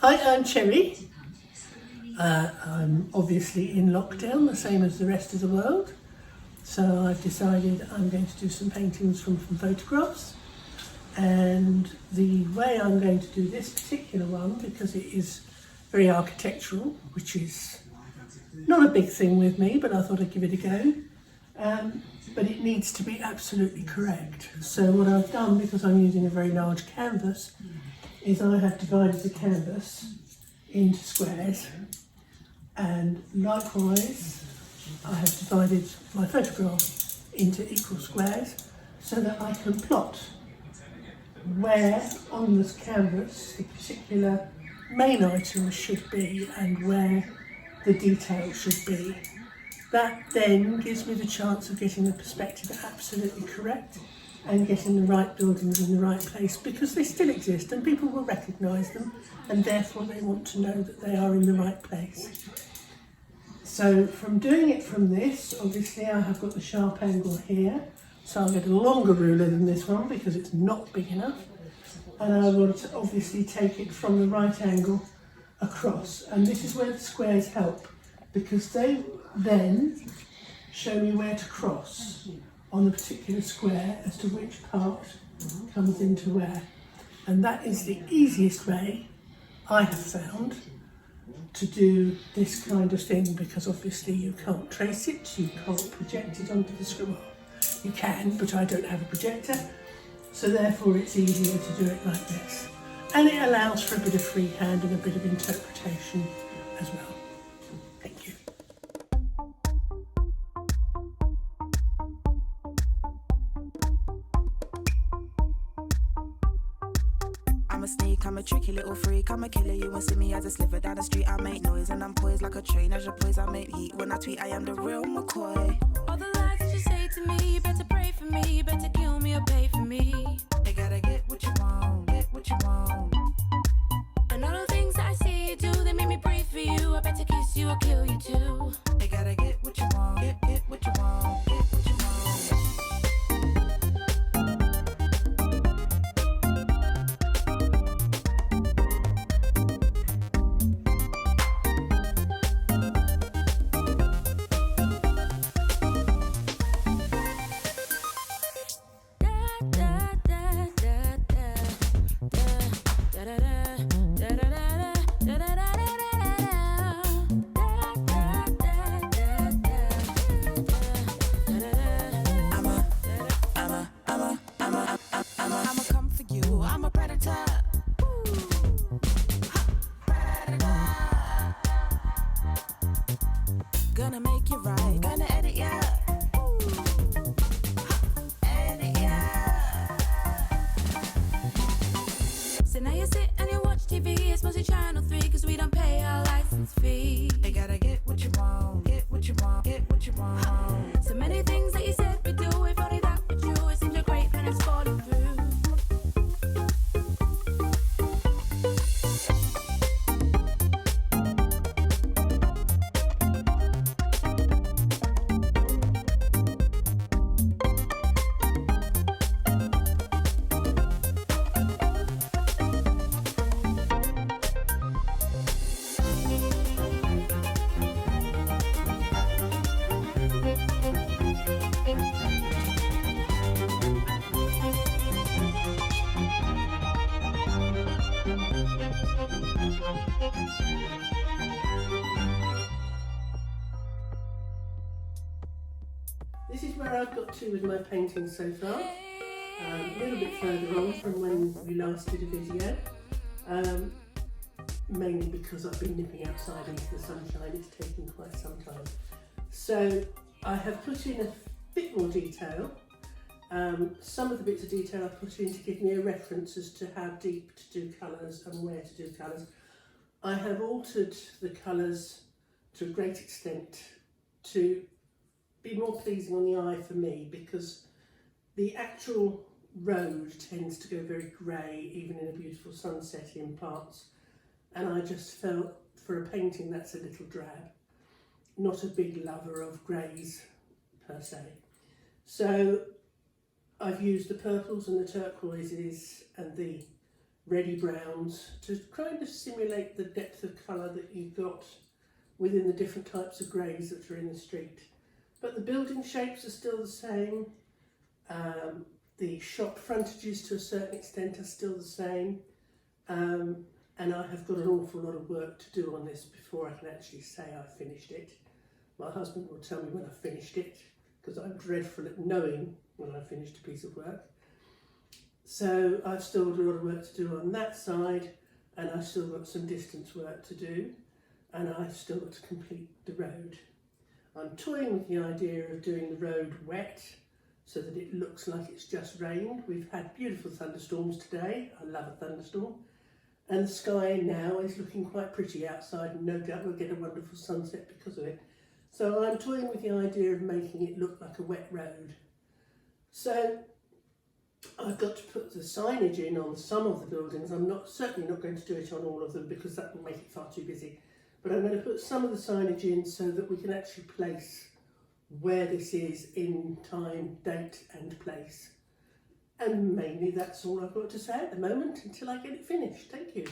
Hi, I'm Cherry. I'm obviously in lockdown, the same as the rest of the world. So I've decided I'm going to do some paintings from photographs. And the way I'm going to do this particular one, because it is very architectural, which is not a big thing with me, but I thought I'd give it a go. But it needs to be absolutely correct. So what I've done, because I'm using a very large canvas, is I have divided the canvas into squares, and likewise I have divided my photograph into equal squares so that I can plot where on this canvas the particular main item should be and where the detail should be. That then gives me the chance of getting the perspective absolutely correct and getting the right buildings in the right place, because they still exist and people will recognise them, and therefore they want to know that they are in the right place. So from doing it from this, obviously I have got the sharp angle here, so I'll get a longer ruler than this one because it's not big enough, and I will obviously take it from the right angle across, and this is where the squares help, because they then show me where to cross on the particular square as to which part comes into where. And that is the easiest way I have found to do this kind of thing, because obviously you can't trace it, you can't project it onto the screen. You can, but I don't have a projector, so therefore it's easier to do it like this. And it allows for a bit of freehand and a bit of interpretation as well. Thank you. I'm a sneak, I'm a tricky little freak, I'm a killer, you won't see me as a sliver down the street. I make noise and I'm poised like a train, as your poise I make heat. When I tweet, I am the real McCoy. All the lies that you say to me, you better pray for me, you better kill me or pay for me. You gotta get what you want, get what you want. And all the things that I see you do, they make me breathe for you, I better kiss you or kill you too. You gotta get what you want, get what you want, get what you want. I'ma come for you, I'm a predator. Gonna make you right, gonna edit ya. Edit ya. So now you sit and you watch TV, it's mostly Channel 3, cause we don't pay our license fee. You gotta get what you want, get what you want, get what you want. So many things that you said we do, if only that were true, it seems you're great and it's falling through. This is where I've got to with my painting so far. A little bit further on from when we last did a video, mainly because I've been nipping outside into the sunshine. It's taking quite some time. So I have put in a bit more detail. Some of the bits of detail I put in to give me a reference as to how deep to do colours and where to do colours. I have altered the colours to a great extent to be more pleasing on the eye for me, because the actual road tends to go very grey, even in a beautiful sunset in parts, and I just felt for a painting that's a little drab. Not a big lover of greys per se. So I've used the purples and the turquoises and the reddy browns to kind of simulate the depth of colour that you've got within the different types of greys that are in the street. But the building shapes are still the same. The shop frontages to a certain extent are still the same. And I have got an awful lot of work to do on this before I can actually say I finished it. My husband will tell me when I finished it, because I'm dreadful at knowing when I finished a piece of work. So I've still got a lot of work to do on that side, and I've still got some distance work to do, and I've still got to complete the road. I'm toying with the idea of doing the road wet so that it looks like it's just rained. We've had beautiful thunderstorms today. I love a thunderstorm. And the sky now is looking quite pretty outside, and no doubt we'll get a wonderful sunset because of it. So I'm toying with the idea of making it look like a wet road. So I've got to put the signage in on some of the buildings. I'm certainly not going to do it on all of them because that will make it far too busy. But I'm going to put some of the signage in so that we can actually place where this is in time, date and place. And mainly that's all I've got to say at the moment until I get it finished. Thank you.